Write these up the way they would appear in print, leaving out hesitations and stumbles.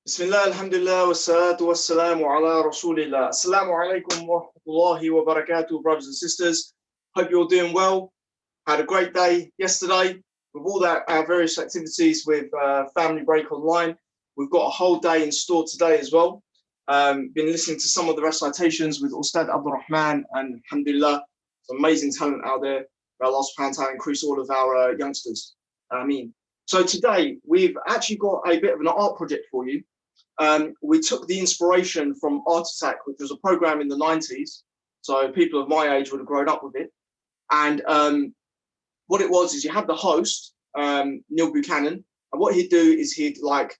Bismillah, alhamdulillah, wa salatu wa salamu ala rasulillah. Assalamu alaikum wa rahmatullahi wa barakatuh, brothers and sisters. Hope you're doing well. Had a great day yesterday with all our various activities with family break online. We've got a whole day in store today as well. Been listening to some of the recitations with Ustad Abdul Rahman, and alhamdulillah, some amazing talent out there. May Allah subhanahu wa ta'ala increase all of our youngsters. Ameen. So today we've actually got a bit of an art project for you. We took the inspiration from Art Attack, which was a program in the 90s. So people of my age would have grown up with it. And what it was is you had the host, Neil Buchanan, and what he'd do is he'd like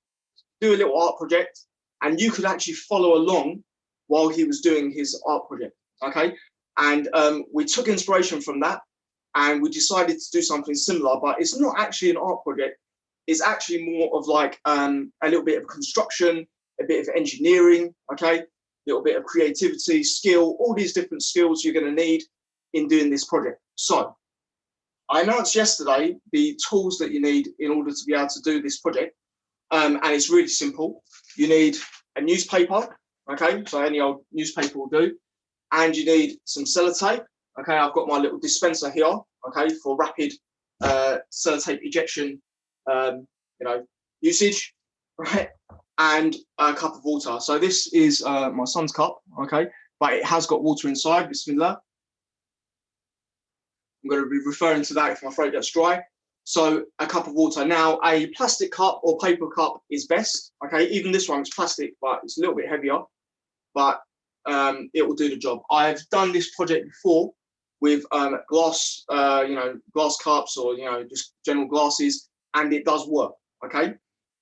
do a little art project, and you could actually follow along while he was doing his art project. Okay. And we took inspiration from that, and we decided to do something similar, but it's not actually an art project. It's actually more of like a little bit of construction, a bit of engineering, okay, a little bit of creativity, skill, all these different skills you're going to need in doing this project. So I announced yesterday the tools that you need in order to be able to do this project, and it's really simple. You need a newspaper, okay, so any old newspaper will do, and you need some sellotape. Okay, I've got my little dispenser here, okay, for rapid sellotape ejection usage, right? And a cup of water. So this is my son's cup, okay, but it has got water inside. Bismillah. I'm going to be referring to that if my throat gets dry. So a cup of water. Now, a plastic cup or paper cup is best, okay? Even this one is plastic, but it's a little bit heavier, but it will do the job. I've done this project before with glass, glass cups or, just general glasses, and it does work, okay?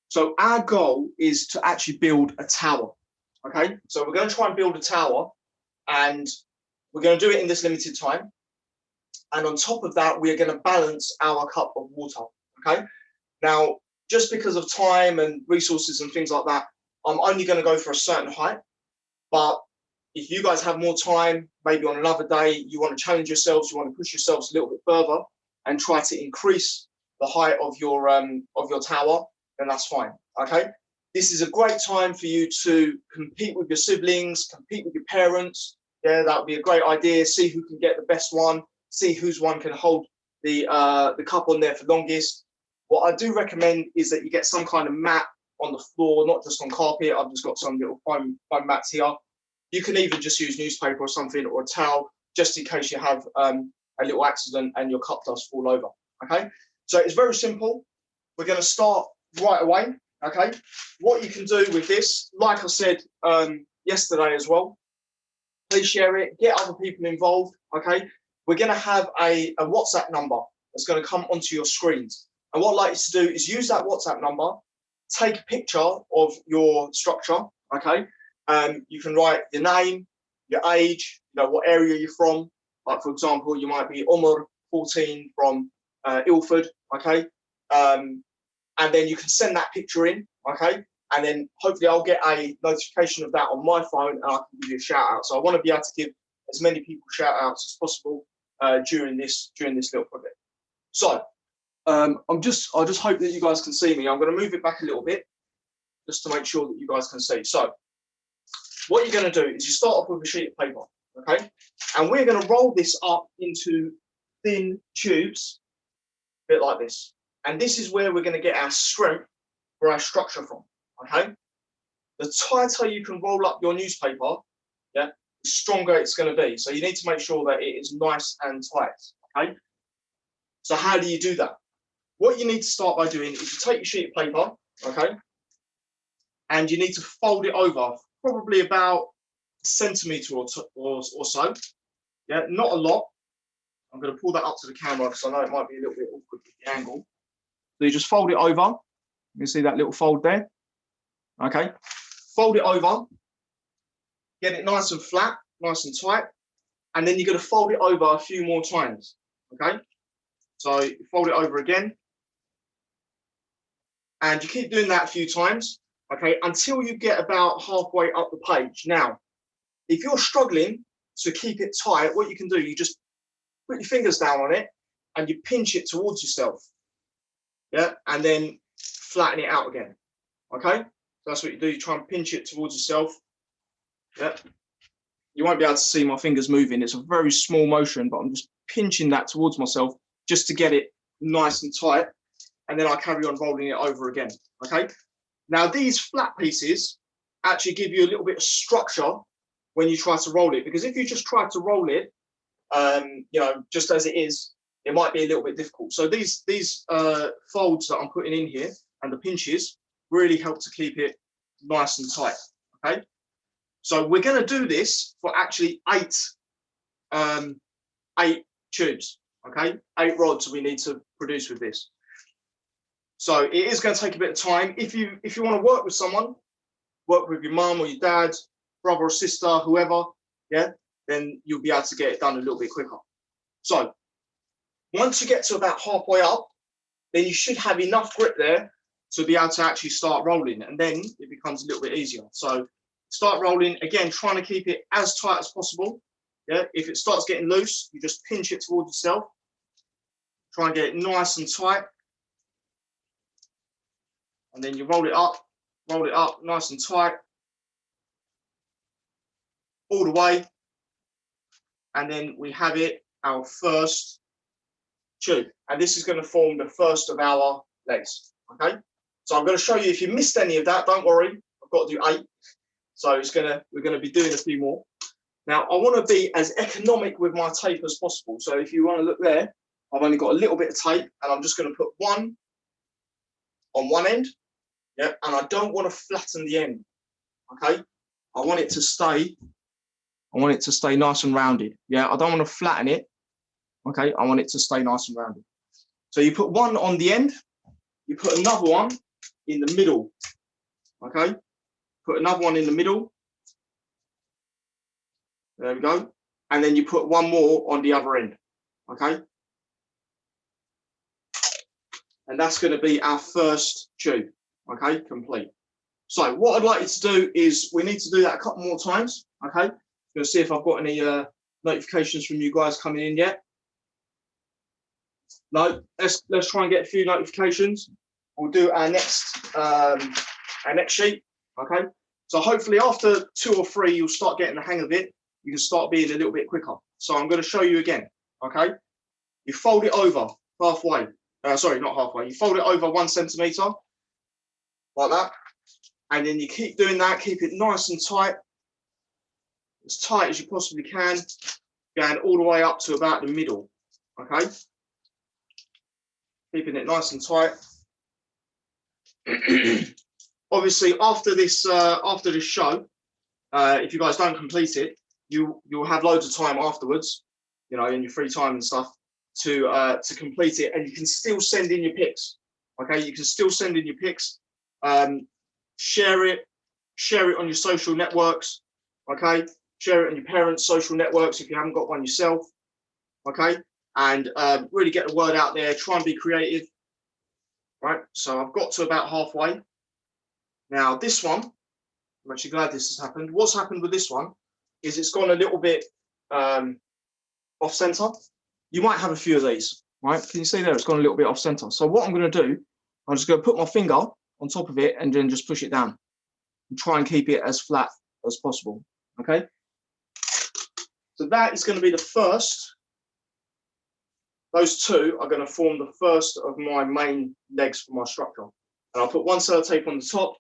So our goal is to actually build a tower, okay? So we're going to try and build a tower, and we're going to do it in this limited time. And on top of that, we're going to balance our cup of water, okay? Now, just because of time and resources and things like that, I'm only going to go for a certain height. But if you guys have more time, maybe on another day, you want to challenge yourselves, you want to push yourselves a little bit further and try to increase the height of your tower, then that's fine, okay? This is a great time for you to compete with your siblings, compete with your parents. Yeah, that would be a great idea. See who can get the best one, see whose one can hold the cup on there for longest. What I do recommend is that you get some kind of mat on the floor, not just on carpet. I've just got some little foam mats here. You can even just use newspaper or something, or a towel, just in case you have a little accident and your cup does fall over, okay? So it's very simple. We're going to start right away, okay? What you can do with this, like I said yesterday as well, please share it, get other people involved, okay? We're going to have a WhatsApp number that's going to come onto your screens. And what I'd like you to do is use that WhatsApp number, take a picture of your structure, okay? You can write your name, your age, what area you're from. Like, for example, you might be Umar, 14, from Ilford, okay? And then you can send that picture in, okay? And then hopefully I'll get a notification of that on my phone, and I can give you a shout out. So I want to be able to give as many people shout outs as possible during this little project. So I just hope that you guys can see me. I'm going to move it back a little bit just to make sure that you guys can see. So what you're going to do is you start off with a sheet of paper, okay? And we're going to roll this up into thin tubes, a bit like this. And this is where we're going to get our strength for our structure from, okay? The tighter you can roll up your newspaper, yeah, the stronger it's going to be. So you need to make sure that it is nice and tight, okay? So how do you do that? What you need to start by doing is you take your sheet of paper, okay? And you need to fold it over, probably about a centimetre or so. Yeah, not a lot. I'm going to pull that up to the camera because I know it might be a little bit awkward with the angle. So you just fold it over. You can see that little fold there. Okay. Fold it over. Get it nice and flat, nice and tight. And then you're going to fold it over a few more times. Okay. So you fold it over again. And you keep doing that a few times. Okay. Until you get about halfway up the page. Now, if you're struggling to keep it tight, what you can do, you just put your fingers down on it and you pinch it towards yourself. Yeah, and then flatten it out again. Okay, That's what you do. You try and pinch it towards yourself. Yep. You won't be able to see my fingers moving. It's a very small motion, but I'm just pinching that towards myself just to get it nice and tight. And then I carry on rolling it over again. Okay. Now these flat pieces actually give you a little bit of structure when you try to roll it, because if you just try to roll it, you know, just as it is, it might be a little bit difficult. So these folds that I'm putting in here and the pinches really help to keep it nice and tight. Okay. So we're going to do this for actually eight tubes. Okay. 8 rods we need to produce with this. So it is going to take a bit of time. If you want to work with someone, work with your mum or your dad, brother or sister, whoever, yeah, then you'll be able to get it done a little bit quicker. So once you get to about halfway up, then you should have enough grip there to be able to actually start rolling, and then it becomes a little bit easier. So start rolling, again, trying to keep it as tight as possible. Yeah, if it starts getting loose, you just pinch it towards yourself. Try and get it nice and tight. And then you roll it up nice and tight. All the way. And then we have it, our first tube. And this is going to form the first of our legs. Okay. So I'm going to show you, if you missed any of that, don't worry. I've got to do 8. So we're going to be doing a few more. Now, I want to be as economic with my tape as possible. So if you want to look there, I've only got a little bit of tape, and I'm just going to put one on one end. Yeah, and I don't want to flatten the end. Okay, I want it to stay nice and rounded. Yeah, I don't want to flatten it. Okay, I want it to stay nice and rounded. So you put one on the end, you put another one in the middle. Okay, put another one in the middle. There we go. And then you put one more on the other end. Okay. And that's going to be our first tube. Okay, complete. So what I'd like you to do is, we need to do that a couple more times. Okay. I'm going to see if I've got any notifications from you guys coming in yet. No, let's try and get a few notifications. We'll do our next sheet. Okay. So hopefully after 2 or 3, you'll start getting the hang of it. You can start being a little bit quicker. So I'm going to show you again. Okay. You fold it over halfway. Sorry, not halfway. You fold it over 1 centimeter, like that. And then you keep doing that. Keep it nice and tight as you possibly can, going all the way up to about the middle. Okay. Keeping it nice and tight. Obviously, after this show, if you guys don't complete it, you'll have loads of time afterwards, you know, in your free time and stuff, to complete it, and you can still send in your pics. Okay, you can still send in your pics. Share it on your social networks. Okay, share it on your parents' social networks if you haven't got one yourself. Okay, and really get the word out there. Try and be creative. Right, so I've got to about halfway. Now this one, I'm actually glad this has happened. What's happened with this one is it's gone a little bit off center. You might have a few of these, right? Can you see there? It's gone a little bit off center. So what I'm going to do, I'm just going to put my finger on top of it and then just push it down and try and keep it as flat as possible. Okay. So that is going to be the first. Those 2 are going to form the first of my main legs for my structure. And I'll put 1 sellotape on the top,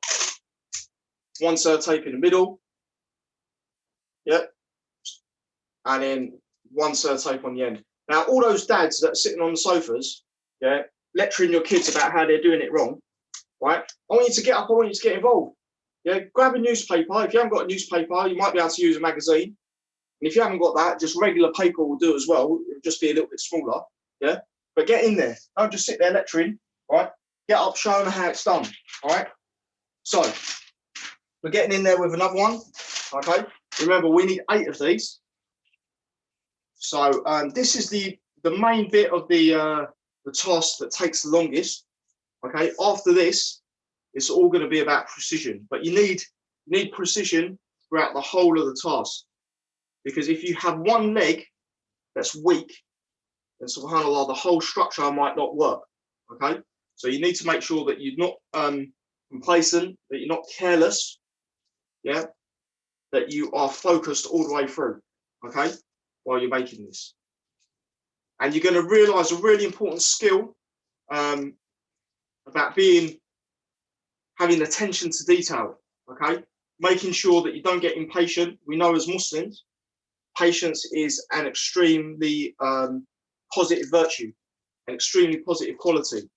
1 sellotape in the middle. Yep. And then 1 sellotape on the end. Now, all those dads that are sitting on the sofas, yeah, lecturing your kids about how they're doing it wrong, right? I want you to get up, I want you to get involved. Yeah, grab a newspaper. If you haven't got a newspaper, you might be able to use a magazine. And if you haven't got that, just regular paper will do as well. It'll just be a little bit smaller. Yeah, but get in there. Don't just sit there lecturing, right? Get up, show them how it's done, all right? So we're getting in there with another one, okay? Remember, we need 8 of these. So this is the main bit of the task that takes the longest, okay? After this, it's all going to be about precision, but you need precision throughout the whole of the task, because if you have one leg that's weak, then subhanAllah, the whole structure might not work. Okay, so you need to make sure that you're not complacent, that you're not careless, yeah, that you are focused all the way through, okay, while you're making this. And you're going to realize a really important skill about having attention to detail, okay, making sure that you don't get impatient. We know as Muslims, patience is an extremely positive virtue, an extremely positive quality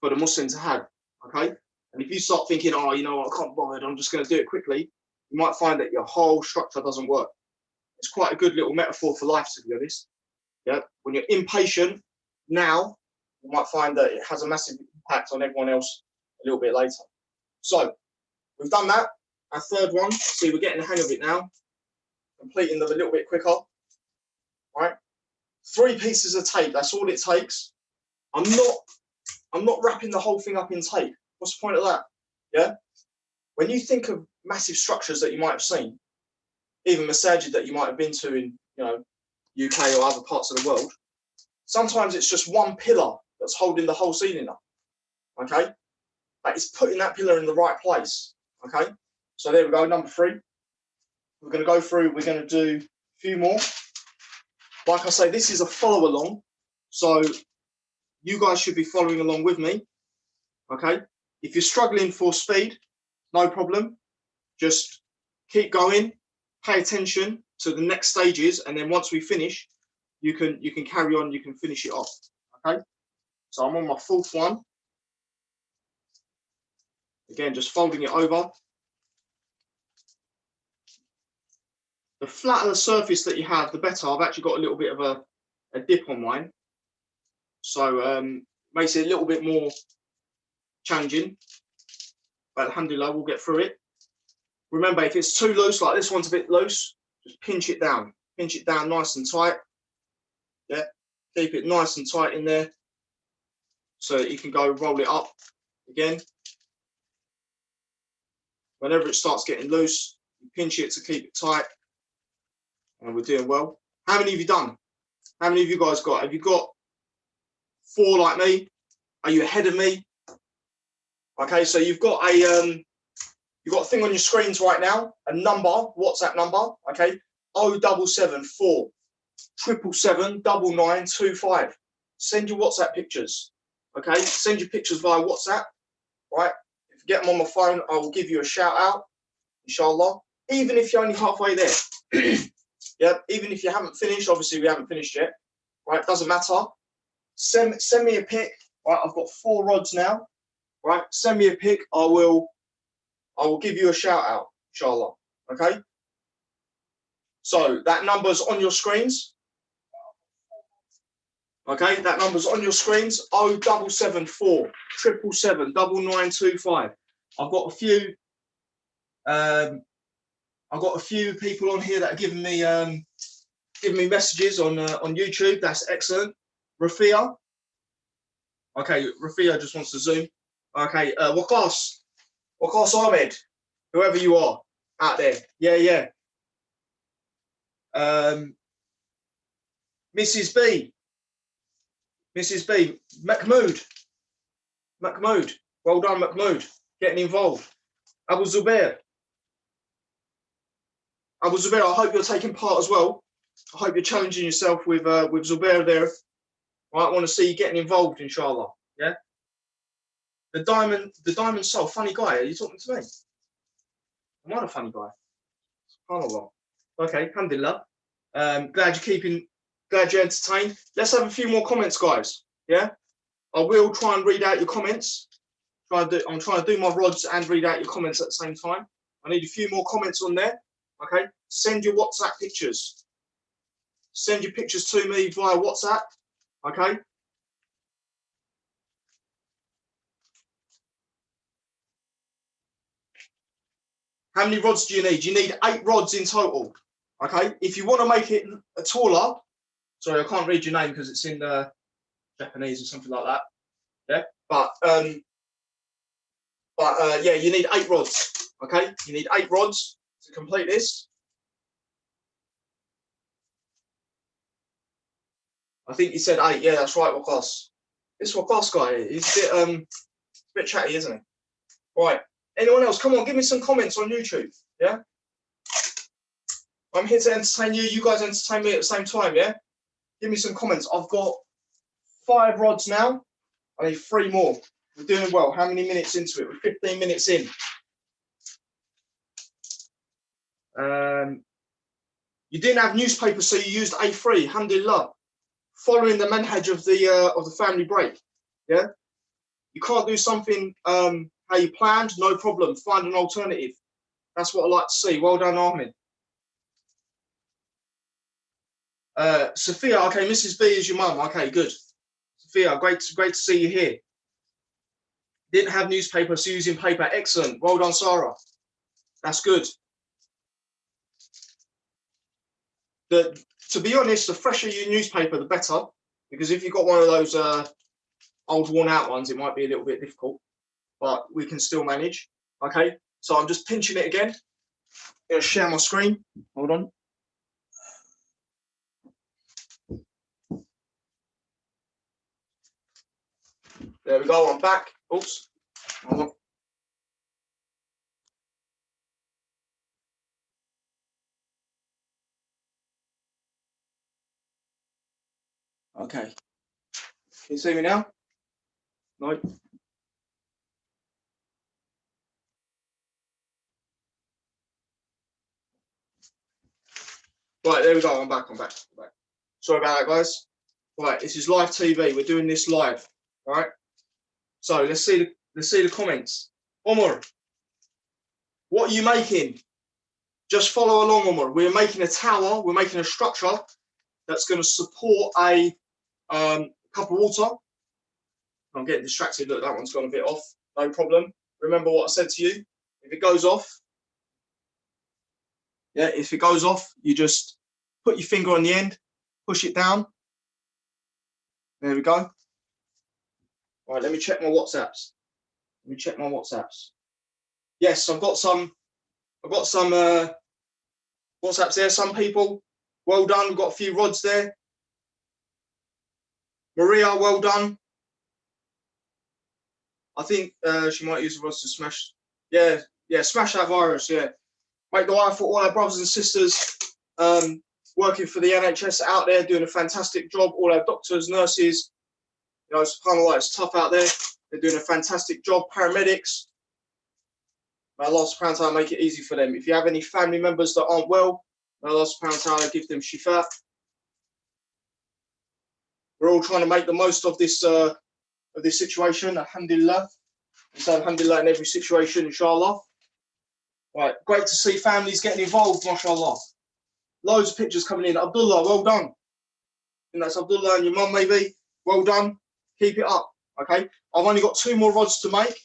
for the Muslim to have, okay? And if you start thinking, oh, you know what, I can't bother, I'm just going to do it quickly, you might find that your whole structure doesn't work. It's quite a good little metaphor for life, to be honest. Yeah, when you're impatient now, you might find that it has a massive impact on everyone else a little bit later. So we've done that. Our third one, see, we're getting the hang of it now, completing them a little bit quicker. All right, 3 pieces of tape, that's all it takes. I'm not wrapping the whole thing up in tape. What's the point of that? Yeah, when you think of massive structures that you might have seen, even masajid that you might have been to in, you know, UK or other parts of the world, sometimes it's just one pillar that's holding the whole ceiling up, okay? That is putting that pillar in the right place, okay? So there we go, number 3. We're going to go through, we're going to do a few more. Like I say, this is a follow along, so you guys should be following along with me, okay? If you're struggling for speed, no problem. Just keep going, pay attention to the next stages, and then once we finish, you can carry on, you can finish it off, okay? So I'm on my 4th one. Again, just folding it over. The flatter the surface that you have, the better. I've actually got a little bit of a dip on mine, so makes it a little bit more challenging, but alhamdulillah, we'll get through it. Remember, if it's too loose, like this one's a bit loose, just pinch it down nice and tight. Yeah, keep it nice and tight in there so that you can go roll it up again. Whenever it starts getting loose, you pinch it to keep it tight, and we're doing well. How many have you done? How many of you guys got? Have you got 4 like me? Are you ahead of me? Okay, so you've got a thing on your screens right now, a number, WhatsApp number, okay? 0774 777 9925. Send your WhatsApp pictures, okay? Send your pictures via WhatsApp, right? If you get them on my phone, I will give you a shout out, inshallah. Even if you're only halfway there, yeah. Even if you haven't finished, obviously we haven't finished yet, right? Doesn't matter. Send me a pic, right? I've got 4 rods now, right? Send me a pic. I will give you a shout out, inshallah. Okay. So that number's on your screens. Okay, that number's on your screens. 0774 777 9925. I've got a few people on here that are giving me messages on YouTube. That's excellent. Rafia. Okay, Rafia just wants to zoom. Okay, Waqas Ahmed, whoever you are out there. Yeah. Mrs. B, Mahmood, well done, Mahmood, getting involved. Abu Zubair, I hope you're taking part as well. I hope you're challenging yourself with Zubair there. Right, I want to see you getting involved, inshallah. Yeah. The diamond soul, funny guy. Are you talking to me? I'm not a funny guy. SubhanAllah. Okay, alhamdulillah. Glad you're entertained. Let's have a few more comments, guys. Yeah, I will try and read out your comments. I'm trying to do my rods and read out your comments at the same time. I need a few more comments on there. Okay, send your WhatsApp pictures. Send your pictures to me via WhatsApp. Okay. How many rods do you need? You need 8 rods in total. Okay. If you want to make it taller, sorry, I can't read your name because it's in Japanese or something like that. Yeah. But yeah, you need 8 rods. Okay. You need 8 rods to complete this. I think you said 8. Yeah, that's right, Waqas. This Waqas guy, he's a bit chatty, isn't he? Right. Anyone else? Come on, give me some comments on YouTube. Yeah. I'm here to entertain you. You guys entertain me at the same time. Yeah. Give me some comments. I've got 5 rods now. I need 3 more. We're doing well. How many minutes into it? We're 15 minutes in. You didn't have newspaper, so you used A3. Alhamdulillah. Following the manhaj of the family break. Yeah. You can't do something how you planned. No problem. Find an alternative. That's what I like to see. Well done, Ahmed. Sophia, okay, Mrs. B is your mum. Okay, good. Sophia, great to see you here. Didn't have newspaper, so using paper. Excellent. Well done, Sarah. That's good. To be honest, the fresher your newspaper, the better. Because if you've got one of those old worn out ones, it might be a little bit difficult. But we can still manage. Okay, so I'm just pinching it again. I'm going to share my screen. Hold on. There we go, I'm back. Oops. Hold on. Okay. Can you see me now? No. Right, there we go. I'm back. Sorry about that, guys. Right, this is live TV. We're doing this live. All right. So let's see the comments. Omar, what are you making? Just follow along, Omar. We're making a tower. We're making a structure that's going to support a cup of water. I'm getting distracted. Look, that one's gone a bit off. No problem. Remember what I said to you. If it goes off, yeah, if it goes off, you just put your finger on the end, push it down. There we go. All right, let me check my WhatsApps. Yes, I've got some WhatsApps there. Some people, well done. We've got a few rods there. Maria, well done. I think she might use the rods to smash. Yeah, smash that virus. Yeah, make the life for all our brothers and sisters working for the NHS out there, doing a fantastic job. All our doctors, nurses. You know, subhanAllah, it's tough out there. They're doing a fantastic job. Paramedics. May Allah subhanahu wa ta'ala make it easy for them. If you have any family members that aren't well, may Allah subhanahu wa ta'ala give them shifa. We're all trying to make the most of this situation, alhamdulillah. And so alhamdulillah in every situation, inshallah. Right, great to see families getting involved, mashallah. Loads of pictures coming in. Abdullah, well done. And that's Abdullah and your mum maybe. Well done. Keep it up, okay? I've only got 2 more rods to make.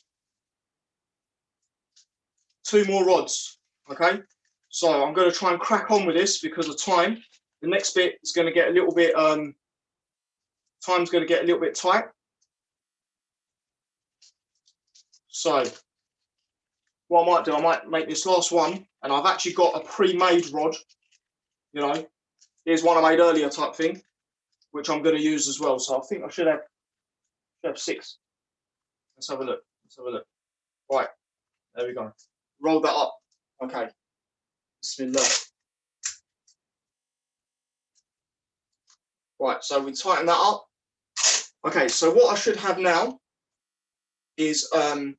2 more rods, okay? So I'm going to try and crack on with this because of time. The next bit is going to get a little bit, time's going to get a little bit tight. So what I might do, I might make this last one, and I've actually got a pre-made rod, you know. Here's one I made earlier type thing, which I'm going to use as well. So I think I should have 6. Let's have a look. Right, there we go. Roll that up. Okay. Bismillah. Right, so we tighten that up. Okay, so what I should have now is you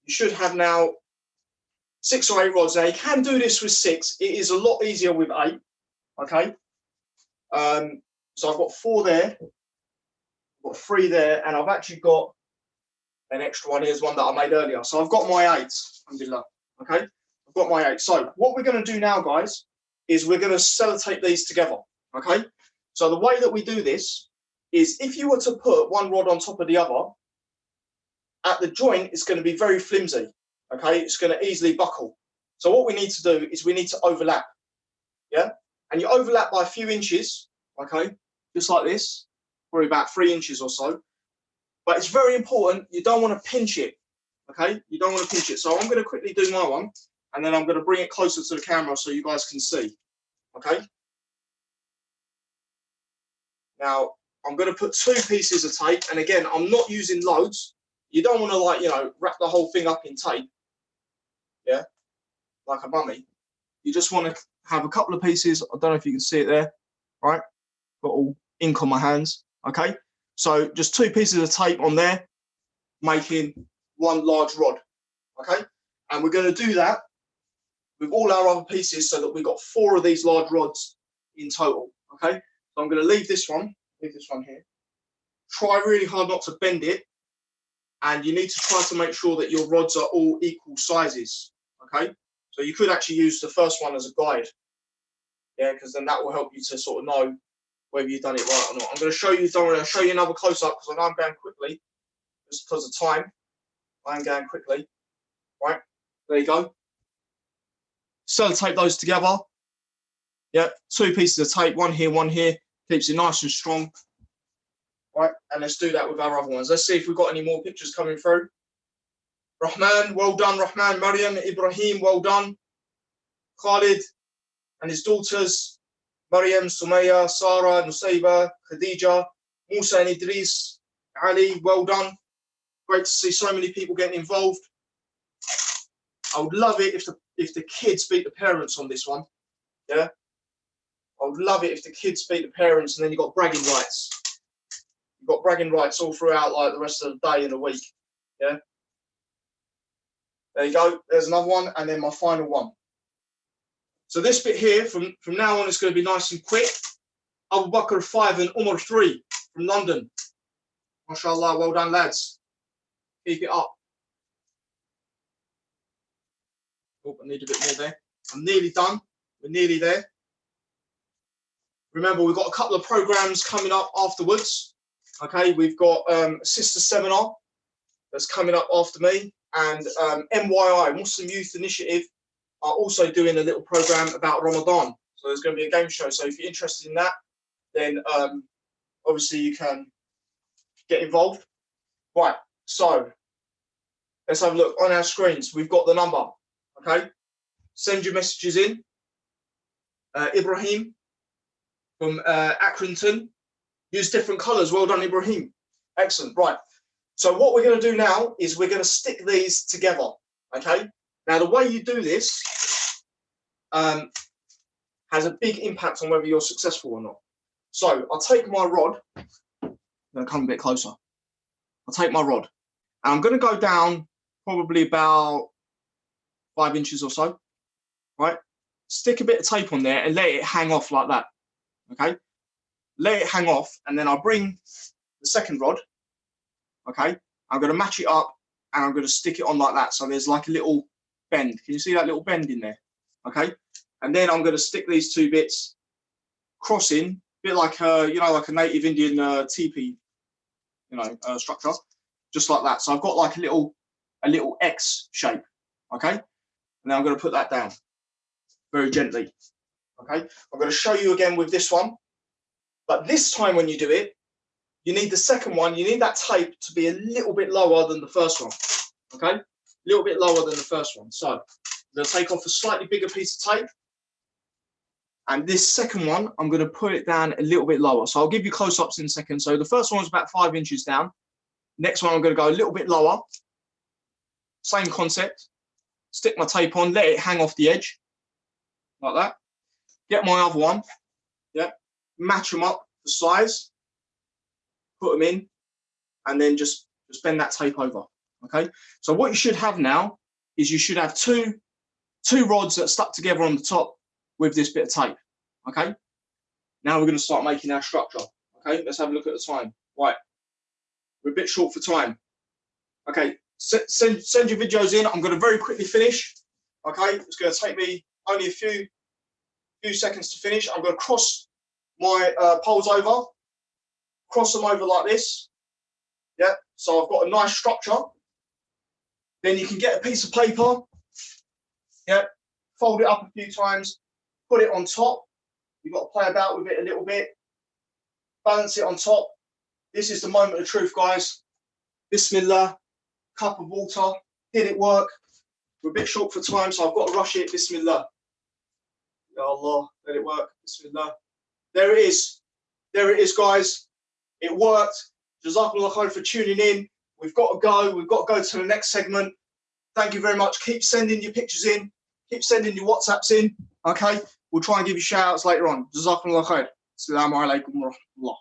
should have now 6 or 8 rods. Now you can do this with 6. It is a lot easier with 8. Okay. So I've got 4 there. I've got 3 there, and I've actually got an extra one. Here's one that I made earlier. So I've got my 8. Alhamdulillah. Okay. I've got my 8. So what we're going to do now, guys, is we're going to sellotape these together. Okay. So the way that we do this is if you were to put one rod on top of the other, at the joint, it's going to be very flimsy. Okay. It's going to easily buckle. So what we need to do is we need to overlap. Yeah. And you overlap by a few inches. Okay. Just like this, probably about 3 inches or so. But it's very important, you don't want to pinch it, okay? You don't want to pinch it. So I'm going to quickly do my one, and then I'm going to bring it closer to the camera so you guys can see, okay? Now, I'm going to put 2 pieces of tape, and again, I'm not using loads. You don't want to, like, you know, wrap the whole thing up in tape, yeah, like a mummy. You just want to have a couple of pieces. I don't know if you can see it there, right? Got all ink on my hands, okay? So just 2 pieces of tape on there, making one large rod, okay? And we're going to do that with all our other pieces so that we've got 4 of these large rods in total, okay? So I'm going to leave this one here. Try really hard not to bend it, and you need to try to make sure that your rods are all equal sizes, okay? So you could actually use the first one as a guide, yeah, because then that will help you to sort of know whether you've done it right or not. I'm going to show you, don't worry, I'll show you another close-up because I know I'm going quickly, just because of time. I am going quickly, right? There you go. Sellotape those together. Yeah, 2 pieces of tape, one here, keeps it nice and strong. Right, and let's do that with our other ones. Let's see if we've got any more pictures coming through. Rahman, well done. Rahman, Maryam, Ibrahim, well done. Khalid and his daughters, Maryam, Sumaya, Sarah, Nusayba, Khadija, Musa and Idris, Ali, well done. Great to see so many people getting involved. I would love it if the kids beat the parents on this one. Yeah, I would love it if the kids beat the parents, and then you've got bragging rights. You've got bragging rights all throughout, like the rest of the day and the week. Yeah. There you go. There's another one, and then my final one. So this bit here, from now on, it's going to be nice and quick. Abu Bakr 5 and Umar 3 from London. MashaAllah, well done, lads. Keep it up. Oh, I need a bit more there. I'm nearly done. We're nearly there. Remember, we've got a couple of programs coming up afterwards. Okay, we've got a sister seminar that's coming up after me, and MYI, Muslim Youth Initiative, are also doing a little program about Ramadan. So there's going to be a game show. So if you're interested in that, then obviously you can get involved. Right, so let's have a look on our screens. We've got the number, okay? Send your messages in. Ibrahim from Accrington. Use different colours. Well done, Ibrahim. Excellent. Right. So what we're going to do now is we're going to stick these together. Okay. Now, the way you do this has a big impact on whether you're successful or not. So I'll take my rod. I'm going to come a bit closer. I'll take my rod. And I'm going to go down probably about 5 inches or so. Right. Stick a bit of tape on there and let it hang off like that. Okay. Let it hang off, and then I'll bring the second rod, okay? I'm going to match it up, and I'm going to stick it on like that, so there's like a little bend. Can you see that little bend in there? Okay? And then I'm going to stick these 2 bits crossing, a bit like, you know, like a native Indian teepee, you know, structure, just like that. So I've got like a little X shape, okay? And then I'm going to put that down very gently, okay? I'm going to show you again with this one. But this time when you do it, you need the second one, you need that tape to be a little bit lower than the first one, okay? A little bit lower than the first one. So I'm going to take off a slightly bigger piece of tape. And this second one, I'm going to put it down a little bit lower. So I'll give you close-ups in a second. So the first one was about 5 inches down. Next one, I'm going to go a little bit lower. Same concept. Stick my tape on, let it hang off the edge, like that. Get my other one, yeah. Match them up for size, put them in, and then just bend that tape over, okay? So what you should have now is you should have two rods that are stuck together on the top with this bit of tape, okay? Now we're going to start making our structure, okay? Let's have a look at the time. Right, we're a bit short for time. Okay, send your videos in. I'm going to very quickly finish, okay? It's going to take me only a few seconds to finish. I'm going to cross my poles over, cross them over like this, yeah, so I've got a nice structure. Then you can get a piece of paper, yeah, fold it up a few times, put it on top. You've got to play about with it a little bit, balance it on top. This is the moment of truth, guys. Bismillah, cup of water. Did it work? We're a bit short for time, so I've got to rush it. Bismillah. Ya Allah, let it work. Bismillah. There it is. There it is, guys. It worked. Jazakumullah khair for tuning in. we've got to go. We've got to go to the next segment. Thank you very much. Keep sending your pictures in. Keep sending your WhatsApps in. Okay. We'll try and give you shout outs later on. Jazakumullah khair. Assalamu alaikum wa rahmatullah.